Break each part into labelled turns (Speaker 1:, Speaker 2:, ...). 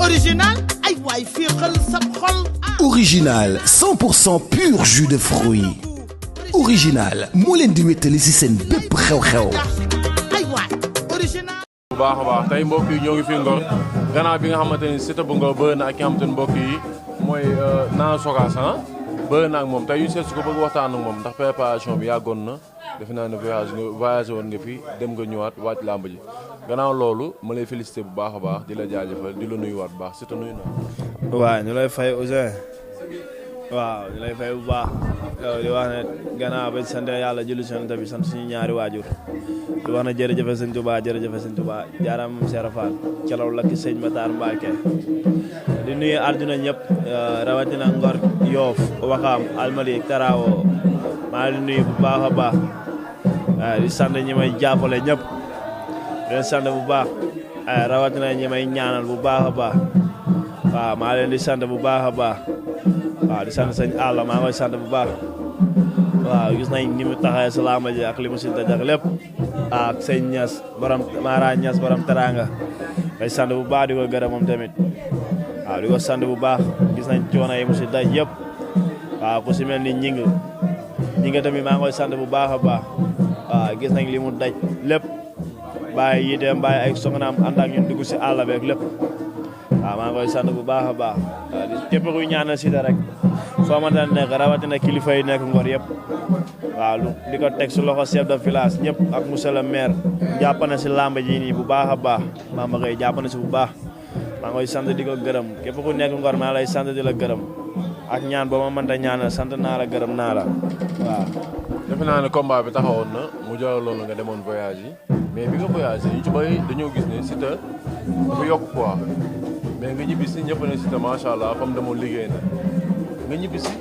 Speaker 1: original ay waay féexal sa xol.
Speaker 2: Original 100% pur jus de fruits. Original moo leen di wéttali ci seen bépp xew-xew.
Speaker 1: ay waay original.
Speaker 3: bu baax a baax tey mbokk yi ñoo ngi fi Ngor gannaaw bi nga xamante ni Siteu bu Ngor bëri na ak ki nga xamante ni mbokk yi mooy Nana Sogas bëri na ak moom tey ñu seet si ko bëgg waxtaan ak moom ndax préparation bi yàggoon na defe naa ne voyagé woon nga fi dem nga ñëwaat wàcc làmb ji gannaaw loolu ma lay félicité bu baax a baax di la jaajëfal di la nuyuwaat bu baax Siteu nuyu naa.
Speaker 4: waaw ñu lay fay Ouzin waaw ñu lay fay bu baax di wax ne gannaaw ba sant yàlla julli si Yonent bi sant suñu ñaari waajur di wax ne jërëjëf sëñ Touba jërëjëf sëñ Touba jaaraam Cheikh Fall calaw lakk sëñ Matar Mbacke di nuyu àdduna ñëpp rawatina Ngor Yoff Waxaam Almadi Taraawo maa ngi nuyu bu baax a baax di sant ñi may jàppale ñëpp di leen sant bu baax rawatina ñi may ñaanal bu baax a baax waaw maa leen di sant bu baax a baax waaw di sant sëñ Alla maa ngi koy sant bu baax waaw gis nañ ni mu taxawee si làmb ji ak li mu si dajak lépp ak sëñ Ñas borom Mara Ñas borom teranga koy sant bu baax di ko gërëm moom tamit waaw di ko sant bu baax gis nañ coono yi mu si daj yëpp waaw ku si mel ni ñing tamit maa ngi koy sant bu baax a baax waaw gis nañ li mu daj lépp bàyyi yiteem bàyyi ay soxnaam ànd ak ñun dugg si àll beeg lépp waaw maa ngi koy sant bu baax a baax waaw képp kuy ñaanal Siteu rek foo ma daan nekk rawatina kilifa yi nekk Ngor yëpp waaw di ko teg si loxo chef de village ñëpp ak monsieur le maire jàpp na si làmb ji nii bu baax a baax maa ma koy jàpp na si bu baax maa ngi koy sant di ko gërëm képp ku nekk Ngor maa lay sant di la gërëm ak ñaan boo ma mënta ñaanal sant naa la gërëm naa la waaw.
Speaker 3: defe naa ne combat bi taxawoon na mu jaral loolu nga demoon voyage yi mais bi nga voyagé ñu ci bëri dañoo gis ne Siteu dafa yokk poids mais nga ñibbisi ñëpp ne Siteu macha allah comme demoon liggéey na nga ñibbisi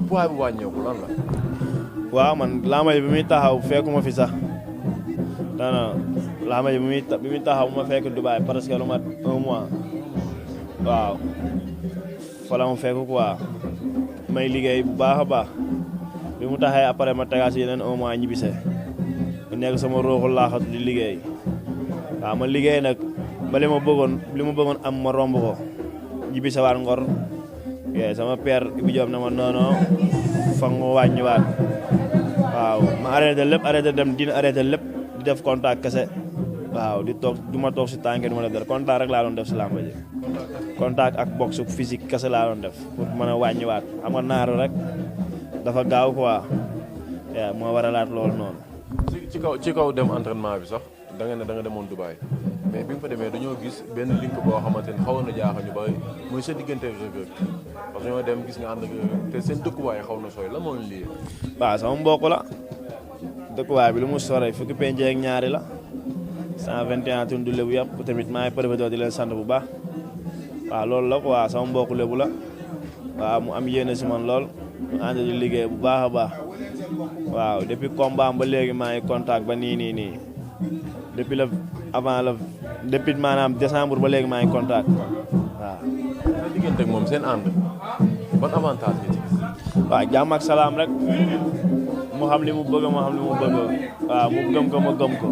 Speaker 3: poids bi wàññeeku lan la.
Speaker 4: waaw man làmb ji bi muy taxaw fekkuma fi sax non làmb ji bi muy taxaw ma fekk Dubaï presque lu mat 1 mois waaw fa la ma fekk quoi may liggéey bu baax a baax bi mu taxee après ma tegaat si yeneen 1 mois ñibbise bu nekk sama rooxul laaxatu di liggéey waaw ma liggéey nag ba li ma bëggoon am ma romb ko ñibbise waat Ngor sama père Ibi Diop na ma non fa nga wàññiwaat waaw ma arrêté lépp arrêté dem dina arrêté lépp di def contact kese waaw du ma toog si tànke du ma def dara contact rek laa doon def si làmb ji contact ak boxe physique kese laa doon def pour mën a wàññiwaat xam nga naaru rek dafa gaaw quoi moo waralaat loolu noonu.
Speaker 3: ci kaw dem entraînement bi sax da nga demoon Dubaï mais bi nga fa demee dañoo gis benn link boo xamante ni xawoon na jaaxal ñu bari muy sa diggante Reug Reug parce que ñoo dem gis nga ànd ak te seen dëkkuwaay xaw na sooy la moo leen lii.
Speaker 4: waaw sama mbokk la dëkkuwaay bi lu mu sore fukki penc ak ñaari la 121 tund lébu yëpp tamit maa ngi préféré di leen sant bu baax waaw loolu la quoi sama mbokk lébu la waaw mu am yéene si man lool mu ànd di liggéey bu baax a baax waaw depuis combat ba léegi maa ngi contact ba nii depuis depuis maanaam décembre ba léegi maa ngi contact waaw.
Speaker 3: sa diggante ak moom seen ànd ban avantage nga ci gis.
Speaker 4: waaw jàmm ak salaam rek mu xam li mu bëgg ma xam li mu bëgg waaw mu gëm ko ma gëm ko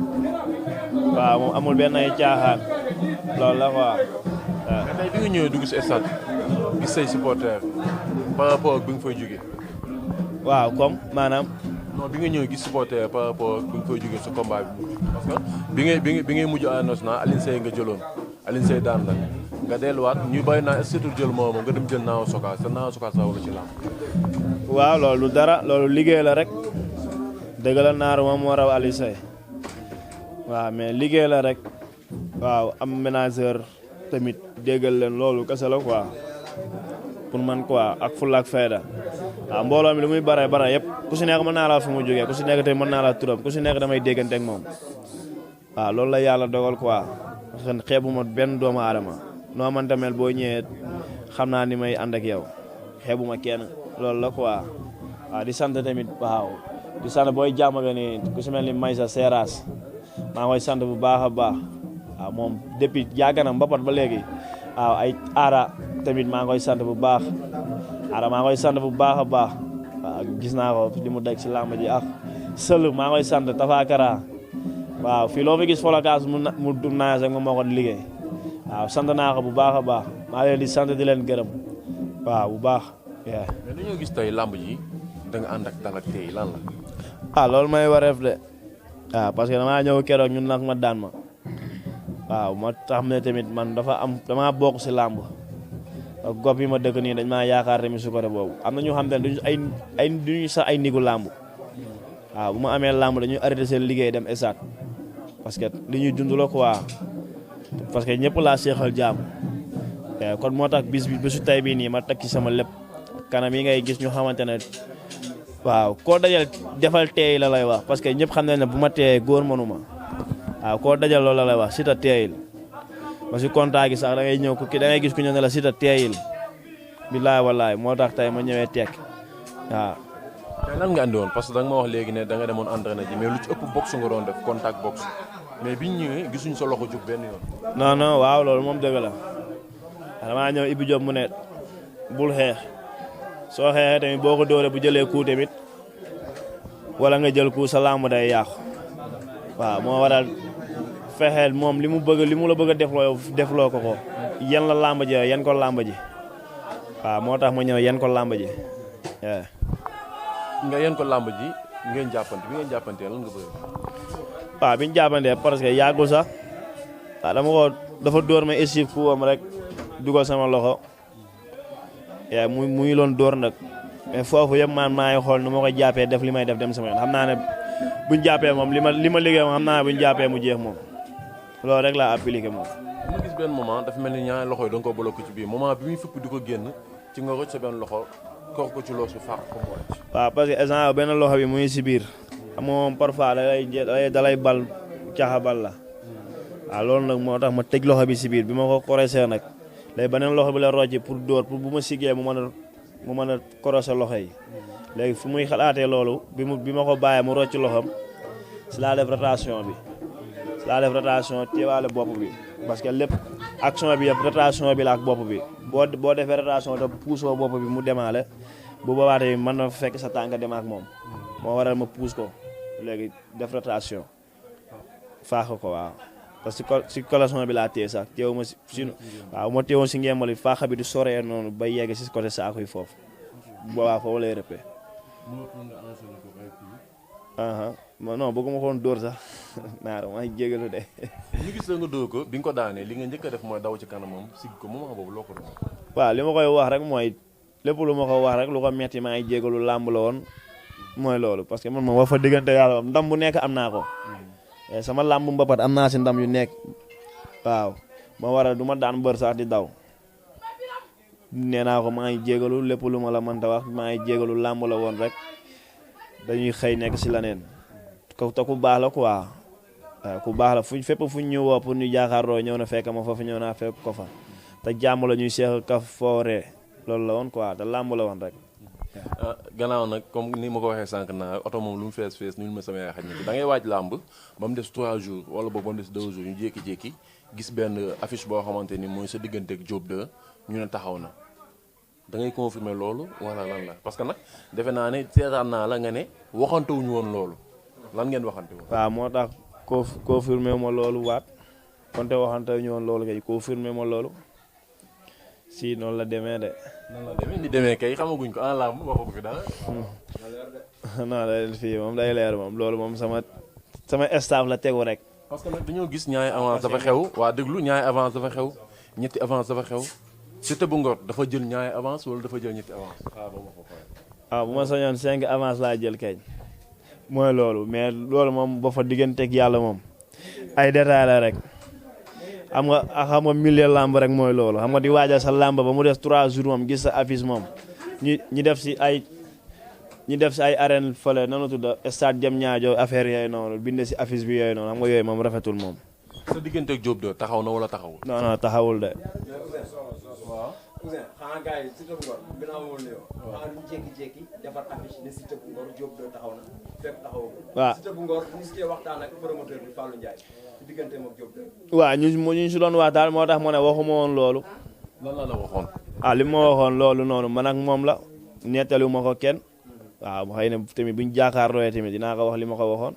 Speaker 4: waaw moom amul benn ay caaxaan loolu la quoi waaw.
Speaker 3: mais tey bi nga ñëwee dugg si stade gis say supporters par rapport ak bi nga fay jógee.
Speaker 4: waaw comme maanaam.
Speaker 3: non bi nga ñëw gis supporter par rapport ak bi nga fay jógee sa combat bi parce que bi ngay mujj Arène Nationale Alioune Seye nga jëloon Alioune Seye daan la nga delluwaat ñu bàyyi naa surtout jël moom nga dem jël Nana Sogas te Nana Sogas raw la ci làmb.
Speaker 4: waaw loolu dara loolu liggéey la rek dëgg la naar moom moo raw Alioune Seye waaw mais liggéey la rek waaw am ménageur tamit déggal leen loolu kese la quoi pour man quoi ak fulla ak fayda waaw mbooloo mi lu muy bare yëpp ku si nekk mën naa la fu mu jógee ku si nekk tamit mën naa la turam ku si nekk damay déggante ak moom waaw loolu la yàlla dogal quoi parce que xeebuma benn doomu aadama noo man tamit boo ñëwee xam naa ni may ànd ak yow xeebuma kenn loolu la quoi waaw di sant tamit waaw di sant booy jàmm nga ni ku si mel ni Maysa Seras maa ngi koy sant bu baax a baax waaw moom depuis yàgg na mbapat ba léegi waaw ay aara tamit maa ngi koy sant bu baax aara maa ngi koy sant bu baax a baax waaw gis naa ko li mu deg si làmb ji ak sël maa ngi koy sant Tafakara waaw fii loo fi gis folokaas mu du naas rek moom moo ko liggéey waaw sant naa ko bu baax a baax maa leen di sant di leen gërëm waaw bu baax.
Speaker 3: mais dañoo gis tey làmb ji da nga ànd ak dal ak tey lan la.
Speaker 4: loolu may wareef de waaw parce que damaa ñëw keroog ñun nag ma daan ma waaw ma tax ne tamit man damaa bokk si làmb gox bi ma dëkk nii dañ maa yaakaar tamit su côté boobu am na ñu xam te ne duñu sax ay nigu làmb waaw bu ma amee làmb dañuy arrêté seen liggéey dem esat parce que li ñuy dund la quoi parce que ñëpp laa seexal jaam kon moo tax bisu tay bii nii ma teg ci sama lépp kanam yi ngay gis ñu xamante ne waaw koo dajal defal teey la lay wax parce que ñëpp xam nañ ne bu ma teeyee góor mënuma waaw koo dajal loolu la lay wax Siteu teeyil parce que contact gi sax da ngay ñëw da ngay gis ku ñëw ne la Siteu teeyil billaay wallaay moo tax tey ma ñëwee tekk waaw.
Speaker 3: tey lan nga andi woon parce que da nga ma wax léegi ne da nga demoon entraîné ji mais lu ci ëpp boxe nga doon def contact boxe mais biñ ñëwee gisuñ sa loxo jóg benn yoon.
Speaker 4: non waaw loolu moom dëgg la damaa ñëw Ibou Diop mu ne bul xeex. soo xeexee tamit boo ko dóoree bu jëlee coup tamit wala nga jël coup sa lamb day yàqu waaw moo waral fexeel moom li mu la bëgg a defloo ko yan la lamb ji yan ko lamb ji waaw moo tax ma ñëw yan ko lamb ji.
Speaker 3: nga yan ko lamb ji ngeen jàppante bi ngeen jàppantee lan nga bëgg.
Speaker 4: waaw bi ñu jàppantee parce que yàggul sax waaw dafa dóor ma esquive coup am rek dugal sama loxo. mu ngi loon dóor nag mais foofu yëpp maa ngi xool nu ma ko jàppee def li may def dem sama yoon xam naa ne buñ jàppee moom li ma liggéey moom xam naa ne buñ jàppee mu jeex moom loolu rek laa appliqué moom.
Speaker 3: ma gis benn moment dafa mel ni ñaari loxo yi da nga ko bloqué ci biir moment bi muy fëpp di ko génn ci nga rëcc sa benn loxo kooku ko ci loosu faax ko mu wàcc.
Speaker 4: waaw parce que instant benn loxo bi mu ngi si biir xam nga moom parfois dalay bal caxabal la waaw loolu nag moo tax ma tëj loxo bi si biir bi ma ko corrigé nag. léegi beneen loxo bi la rocci pour dóor pour bu ma siggee mu mën a korose loxo yi léegi fu muy xalaatee loolu bi ma ko bàyyee mu rocci loxam si laa def rotation téewaale bopp bi parce que lépp action bi yëpp rotation bi la ak bopp bi boo defee rotation te puusoo bopp bi mu demaale bu boobaa tamit mën na fekk sa tànk dem ak moom moo waral ma puus ko léegi def rotation faax ko waaw. parce que si collation bi laa téye sax teewu ma si waaw ma teewoon si ngembali faaxa bi du soree noonu ba yegg si côté saako yi foofu boobaa foofu lay rëppee. non bëgguma ko woon dóor sax naa maa ngi jégalu de.
Speaker 3: ñu gis la nga dóor ko bi nga ko daanee li nga njëkk a def mooy daw ci kanamam sigg ko moment boobu loo ko doon.
Speaker 4: waaw li ma koy wax rek mooy lépp lu ma ko wax rek lu ko metti maa ngi jégalu làmb la woon mooy loolu parce que man moom wax fa diggante yàlla ndam bu nekk am naa ko. sama làmb mbapat am naa si ndam yu nekk waaw ma waral du ma daan bër sax di daw nee naa ko maa ngi jégalu lépp lu ma la mënta wax maa ngi jégalu làmb la woon rek dañuy xëy nekk si leneen te ku baax la quoi waaw ku baax la fépp fuñ ñu woo pour ñu jaakaaroo ñëw na fekk ma foofu ñëw naa fekk ko fa te jàmm la ñuy seex ka fooree loolu la woon quoi te làmb la woon rek.
Speaker 3: gannaaw nag comme ni ma ko waxee sànq naa oto moom lu mu fees nul ma sama yaay xaj na da ngay waaj làmb ba mu des 3 jours wala boobu ba mu des 2 jours ñu jékki-jékki gis benn affiche boo xamante ni mooy sa digganteeg Diop 2 ñu ne taxaw na da ngay confirmer loolu wala lan la parce que nag defe naa ne seetaan naa la nga ne waxantewuñu woon loolu lan ngeen waxante woon.
Speaker 4: waaw moo tax confirmer ma loolu waat konte waxantewuñu woon loolu kay confirmer ma loolu si noonu la demee de.
Speaker 3: noonu la demee ni demee kay xamaguñ ko en làmb waxagu fi dara.
Speaker 4: non day fii moom day leer moom loolu moom sama staff la tegu rek.
Speaker 3: parce que nag dañoo gis ñaari avance dafa xew waa déglu ñaari avance dafa xew ñetti avance dafa xew Siteu bu Ngor dafa jël ñaari avance wala dafa jël ñetti avance.
Speaker 4: waaw bu ma sañoon 5 avance laa jël kañ mooy loolu mais loolu moom ba fa digganteeg yàlla moom ay détails la rek. xam nga milieu lamb rek mooy loolu xam nga di waajal sa lamb ba mu des 3 jours moom gis sa affiche moom ñu def si ay arène fële nanu tudd stade Diamniadio affaire yooyu noonu bind si affiche bi yooyu noonu xam nga yooyu moom rafetul moom.
Speaker 3: sa diggante ak Diop 2 taxaw na wala taxawul.
Speaker 4: non taxawul de.
Speaker 3: waaw.
Speaker 5: xanaa gars yi Siteu bu Ngor ginnaaw woon na yow. xanaa duñ jékki-jékki defar affiche ne Siteu bu Ngor Diop 2 taxaw na fekk taxawul.
Speaker 4: waaw
Speaker 5: Siteu bu Ngor ñu ngi waxtaan ak promoteur bi Fallou Ndiaye ci diggante moom Diop 2.
Speaker 4: waaw ñu si doon waxtaan moo tax ma ne waxuma woon loolu.
Speaker 3: lan la waxoon.
Speaker 4: li ma waxoon loolu noonu man ak moom la nettali ma ko kenn. waaw xëy na tamit buñ jaakaarloo tamit dinaa ko wax li ma ko waxoon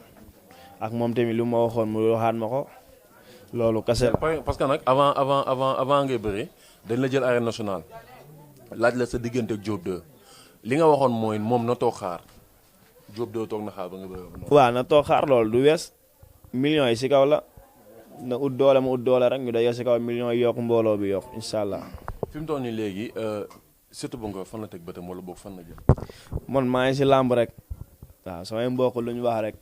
Speaker 4: ak moom tamit lu ma waxoon mu waxaat ma ko loolu kese la.
Speaker 3: parce que nag avant ngay bëri dañ la jël arène nationale laaj la sa diggante ak Diop 2 li nga waxoon mooy moom na toog xaar Diop 2 toog na xaar ba nga bëri.
Speaker 4: waaw na toog xaar loolu du wees millions yi si kaw la na ut doole ma ut doole rek ñu day si kaw millions yi yokk mbooloo bi yokk incha allah.
Speaker 3: fi mu toll nii léegi Siteu bu Ngor fan la teg bëtam wala boog fan la jëm.
Speaker 4: man maa ngi si làmb rek waaw samay mbokk lu ñu wax rek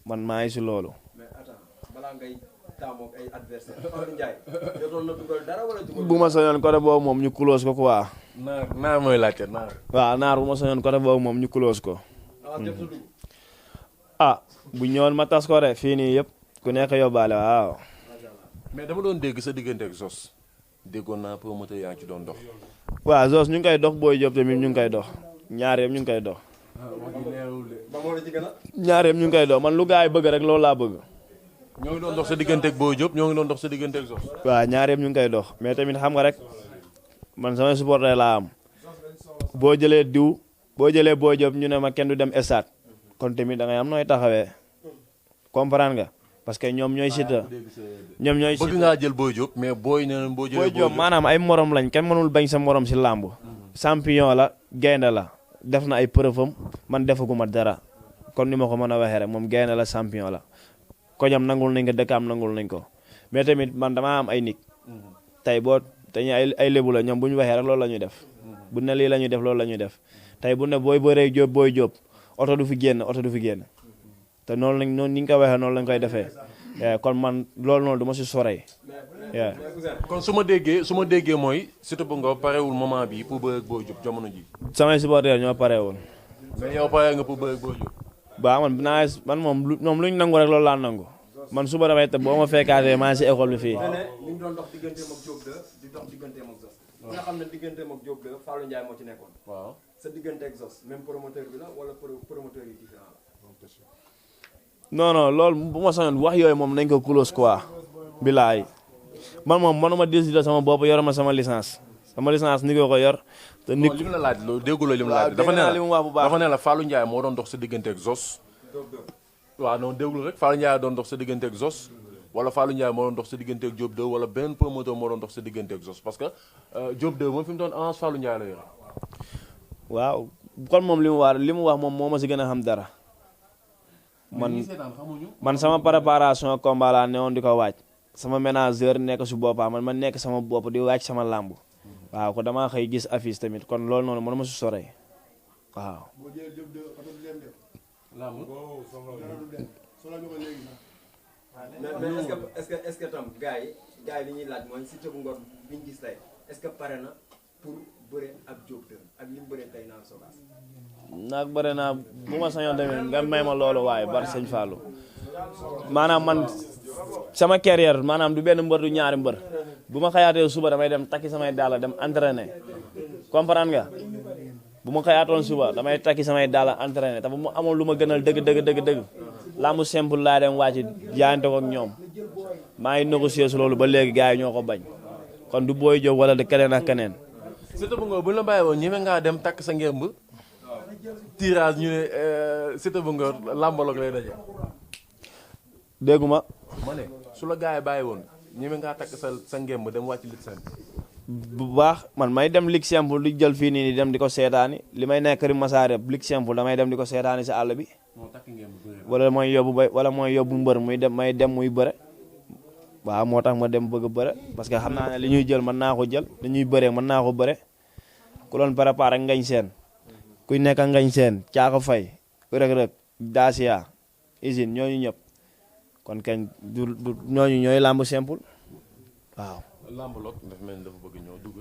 Speaker 4: man maa ngi si loolu.
Speaker 5: mais attends balaa ngay taamoog ay adversaire Fallou Ndiaye jotoon na dugal dara wala dugal.
Speaker 4: bu ma soñoon côté boobu moom ñu close ko quoi.
Speaker 3: naar mooy laajte naar.
Speaker 4: waaw naar bu ma soñoon côté boobu moom ñu close ko. Bu ñëwoon ma tas ko rek fii nii yëpp ku nekk yóbbaale waaw.
Speaker 3: mais dama doon dégg sa diggante ak Zos déggoon naa promoteur yaa ngi ci doon dox.
Speaker 4: waaw Zos ñu ngi koy dox Boy Diop tamit ñu ngi koy dox ñaar yëpp ñu ngi koy dox. ñaar yëpp ñu ngi koy dox man lu gars yi bëgg rek loolu laa bëgg.
Speaker 3: ñoo ngi doon dox sa diggante ak Boy Diop ñoo ngi doon dox sa diggante ak Zos.
Speaker 4: waaw ñaar yëpp ñu ngi koy dox mais tamit xam nga rek man samay supporter laa am boo jëlee diw boo jëlee Boy Diop ñu ne ma kenn du dem stade kon tamit da ngay am nooy taxawee comprendre nga parce que ñoom ñooy Siteu ñoom ñooy
Speaker 3: bëgg ngaa jël Boy Diop mais booy nee boo jëlee
Speaker 4: Boy Diop maanaam ay morom lañ kenn mënul bañ sa morom si làmb champion la gaynde la def na ay preuve am man defaguma dara kon ni ma ko mën a waxee rek moom gaynde la champion la koñam nangul nañ ko dëkkaam nangul nañ ko mais tamit man damaa am ay nit tey boo dañuy ay lébu la ñoom bu ñu waxee rek loolu la ñuy def bu ne lii la ñuy def loolu la ñuy def tey bu ne booy bëree Diop Boy Diop oto du fi génn oto du fi génn te noonu lañ noonu ni nga ko waxee noonu lañ koy defee kon man loolu noonu du ma si soree.
Speaker 3: kon su ma déggee mooy Siteu bu Ngor parewul moment bi pour bëre ak Boy Diop jamono ji.
Speaker 4: samay supporters ñoo pare woon.
Speaker 3: mais yow pare nga pour bëre ak Boy Diop.
Speaker 4: waaw man moom lu ñu nangu rek loolu laa nangu man suba damay te boo ma fekkaatee maa ngi si école bi fii.
Speaker 5: ñu ngi doon dox digganteem ak Diop 2 di dox digganteem ak Zos. nga xam ne digganteem ak Diop 2 Fallou Ndiaye moo ci nekkoon.
Speaker 3: waaw
Speaker 5: sa diggante ak Zos même promoteur bi la wala promoteur yi différent la.
Speaker 4: non loolu bu ma sañoon wax yooyu moom nañ ko close quoi. bilaay man moom manuma décider sama bopp yor ma sama licence ni ko yor. te nit
Speaker 3: li mu la laaj loolu dégguloo li mu la laaj. dafa ne la Fallou Ndiaye moo doon dox sa diggante ak Zos. waaw non déglu rek Fallou Ndiaye doon dox sa diggante ak Zos wala Fallou Ndiaye moo doon dox sa diggante ak Diop 2 wala benn promoteur moo doon dox sa diggante ak Zos parce que Diop 2 moom fi mu doon avance Fallou Ndiaye la yor.
Speaker 4: waaw kon moom li mu wax moom moo ma si gën a xam dara. man sama préparation combat laa newoon di ko waaj sama ménageur nekk su boppam man nekk sama bopp di waaj sama làmb waaw ko damaa xëy gis affiche tamit kon loolu noonu mënuma si soree waaw.
Speaker 5: mais est-ce que tam gars yi li ñuy laaj mooy Siteu bu Ngor bi ñu gis tey est-ce que pare na pour bëre ak Diop 2 ak li mu bëree tey naan Sogas.
Speaker 4: naag bëre naa bu ma sañoon tamit nga may ma loolu waaye bar sëñ Fallou maanaam man sama carrière maanaam du benn mbër du ñaari mbër bu ma xëyaatee suba damay dem takki samay dàll dem entraîner comprendre nga bu ma xëyaatoon suba damay takki samay dàll entraîner te bu ma amoon lu ma gënal dëgg lambu simple laa dem wàcc jaayante ko ak ñoom maa ngi négocier su loolu ba léegi gars yi ñoo ko bañ kon du Boy Diop wala de keneen ak keneen.
Speaker 3: Siteu bu Ngor bu ñu la bàyyi woon ñeme ngaa dem takk sa ngemb tirage ñu ne Siteu bu Ngor làmbaloog lay daje.
Speaker 4: dégguma
Speaker 3: ma ne su la gars yi bàyyi woon ñeme ngaa takk sa ngemb dem wàcc lit seen.
Speaker 4: bu baax man may dem ligue simple di jël fii nii di dem di ko seetaani li may nekk Rime Massar ligue simple damay dem di ko seetaani si àll bi. wala mooy yóbbu mbër may dem muy bëre. waaw moo tax ma dem bëgg a bëre parce que xam naa ne li ñuy jël mën naa ko jël li ñuy bëree mën naa ko bëre ku doon préparé ngañ seen kuy nekk ngañ seen caako fay rëg-rëg dacia usine ñooñu ñëpp kon kañ du ñooñu ñooy làmb simple waaw.
Speaker 3: làmb loog dafa mel ni dafa bëgg ñëw dugg.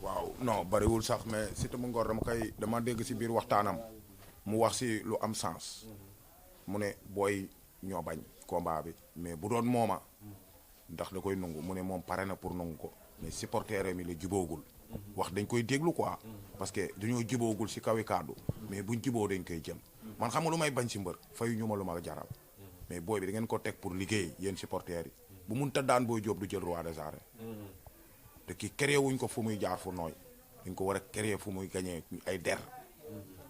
Speaker 6: waaw non bariwul sax mais Siteu bu Ngor dama dégg si biir waxtaanam mu wax si lu am sens mu ne booy ñoo bañ combat bi mais bu doon mooma ndax da koy nangu mu ne moom pare na pour nangu ko mais supporter mi la juboogul wax dañ koy déglu quoi parce que dañoo juboogul si kawi kàddu mais buñ juboo dañ koy jëm man xam nga lu may bañ si mbër fayu ñu ma lu ma jaral mais booy bi da ngeen ko teg pour liggéey yéen supporters yi bu mun ta daan Boy Diop du jël roi des arènes te kii créé wuñ ko fu muy jaar fu nooy dañ ko war a créé fu muy gañee ay der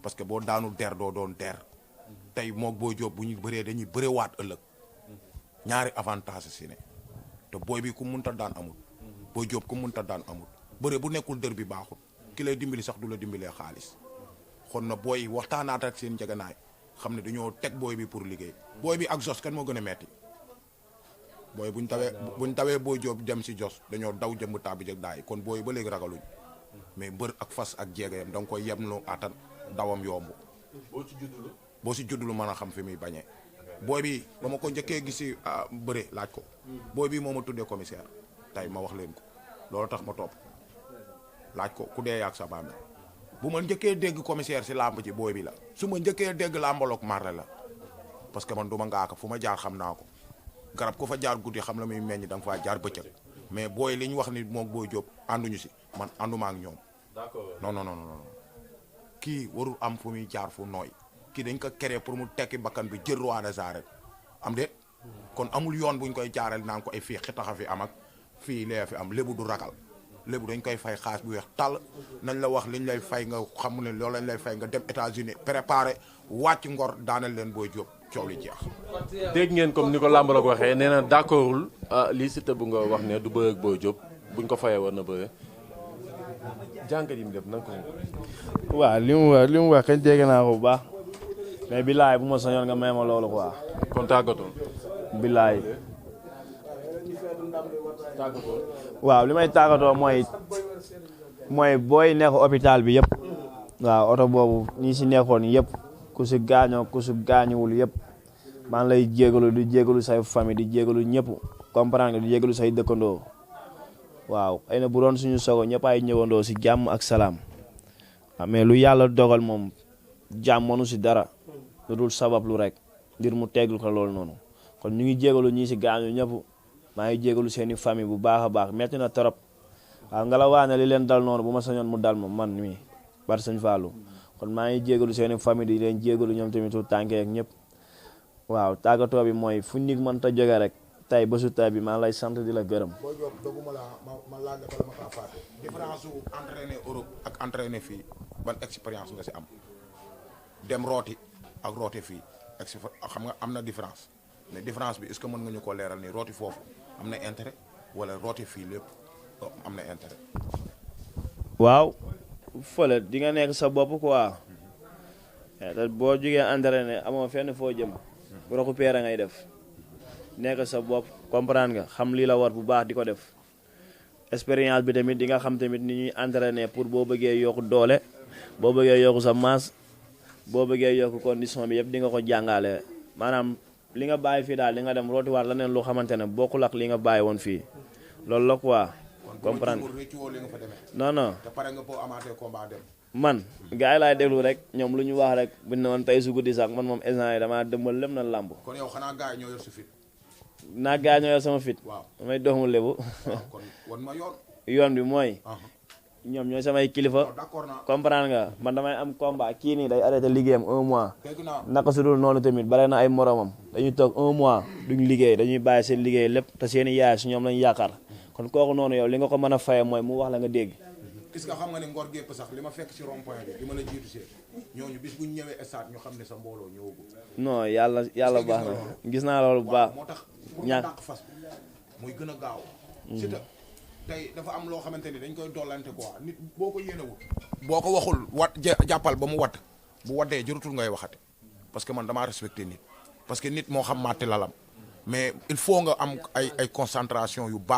Speaker 6: parce que boo daanul der doo doon der tey moog Boy Diop bu ñu bëree dañuy bëree waat ëllëg ñaari avantage si ne te booy bi ku munta daan amul Boy Diop ku munta daan amul bëre bu nekkul dër bi baaxul ki lay dimbali sax du la dimbalee xaalis xon na booy waxtaanaat ak seen njëganaay xam ne dañoo teg booy bi pour liggéey booy bi ak Jos kan moo gën a metti booy buñ tawee Boy Diop dem si Jos dañoo daw jëmb tàbbi jëg daay kon booy ba léegi ragaluñ mais mbër ak fas ak jeegayam da nga koy yemloo attan dawam yomb boo si juddulu mën a xam fi muy bañee booy bi ba ma ko njëkkee gis si bëre laaj ko booy bi moo ma tuddee commissaire tey ma wax leen ko loolu tax ma topp laaj ko ku dee yaag sa bàmmeel bu ma njëkkee dégg commissaire si làmb ji booy bi la su ma njëkkee dégg làmbaloog marle la parce que man du ma ngaaka fu ma jaar xam naa ko garab ku fa jaar guddi xam la muy meññ da nga faa jaar bëccëg mais booy li ñu wax ni moom Boy Diop ànduñu si man ànduma ak ñoom non kii warul am fu muy jaar fu nooy kii dañ ko créé pour mu tekki bakkan bi jël roi des arènes am déet kon amul yoon buñ koy jaareel naan ko ay fii xitaxa fi am ak fii lee fi am lébu du ragal lébu dañ koy fay xaas bu weex tàll nañ la wax liñ lay fay nga xam ne loolu lañ lay fay nga dem États-Unis préparé wàcc Ngor daaneel leen Boy Diop coow li jeex.
Speaker 3: dégg ngeen comme ni ko làmb la ko waxee nee na d'accordul lii Siteu bu nga wax ne du bëre ak Boy Diop buñ ko fayee war na bëre jàngat yi mu def nan ko.
Speaker 4: waaw li mu wax kañ dégg naa ko bu baax mais billaay bu ma sañoon nga may ma loolu quoi.
Speaker 3: kon tàggatoo.
Speaker 4: billaay. waaw li may tàggatoo mooy booy nekk hôpital bi yëpp. waaw oto boobu ñi si nekkoon yëpp ku si gaañoo ku si gaañuwul yëpp maa ngi lay jégalu di jégalu say famille di jégalu ñëpp comprendre nga di jégalu say dëkkandoo waaw xëy na bu doon suñu sogo ñëpp ay ñëwandoo si jàmm ak salaam mais lu yàlla dogal moom jàmm mënu si dara lu dul sabab lu rek ngir mu teggul ko loolu noonu kon ñu ngi jégalu ñii si gaañu ñëpp maa ngi jégalu seeni famille bu baax a baax metti na trop waaw nga la waane li leen dal noonu bu ma sañoon mu dal ma man mii bar sëñ Fallou kon maa ngi jégalu seeni famille di leen jégalu ñoom tamit tu tànkee ak ñëpp waaw tàggatoo bi mooy fu nit mën ta jóge rek tey bésu tey bi maa lay sant di la gërëm.
Speaker 6: Boy Diop doguma la ma laaj la bala ma kaa fàtte différence su entraîné Europe ak entraîné fii ban expérience nga si am dem rooti ak rooti fii xam nga am na différence mais différence bi est-ce que mën nga ñu ko leeral ni rooti foofu am na intérêt wala rooti fii lépp am na intérêt.
Speaker 4: waaw fële di nga nekk sa bopp quoi te boo jugee entraîné amoo fenn foo jëm récupérer ngay def nekk sa bopp comprendre nga xam lii la war bu baax di ko def expérience bi tamit di nga xam tamit ni ñuy entraîné pour boo bëggee yokku doole boo bëggee yokku sa masse boo bëggee yokku condition bi yëpp di nga ko jàngale maanaam li nga bàyyi fii daal di nga dem rootiwaat leneen lu xamante ne bokkul ak li nga bàyyi woon fii loolu la quoi comprendre non non man gars yi laay déglu rek ñoom lu ñu wax rek buñ ne woon tey su guddi sax man moom instant yi damaa dëmbal lépp na làmb
Speaker 6: kon yow xanaa gars yi ñoo yor su fit
Speaker 4: naa gars ñoo yor sama fit damay doomu lébu
Speaker 6: kon wan ma
Speaker 4: yoon bi mooy ñoom ñooy samay kilifa comprendre nga man damay am combat kii nii day arrêté liggéeyam 1 mois naka su dul noonu tamit bare na ay moromam dañuy toog 1 mois duñ liggéey dañuy bàyyi seen liggéey lépp te seen i yaay su ñoom lañ yaakaar kon kooku noonu yow li nga ko mën a faye mooy mu wax la nga dégg.
Speaker 6: est-ce que xam nga ne Ngor gépp sax li ma fekk si rond point bi li ma la jiitu see ñooñu bis bu ñu ñëwee stade ñu xam ne sa mbooloo ñëwagul.
Speaker 4: non yàlla baax na gis naa loolu bu baax.
Speaker 6: moo tax bu ñu dàq fas muy gën a gaaw. Siteu tey dafa am loo xamante ni dañ koy dollante quoi nit boo ko yéenewul boo ko waxul jàppal ba mu wadd bu waddee jërutul ngay waxati parce que man damaa respecté nit parce que nit moo xam màtti lalam mais il faut nga am ay concentration yu baax.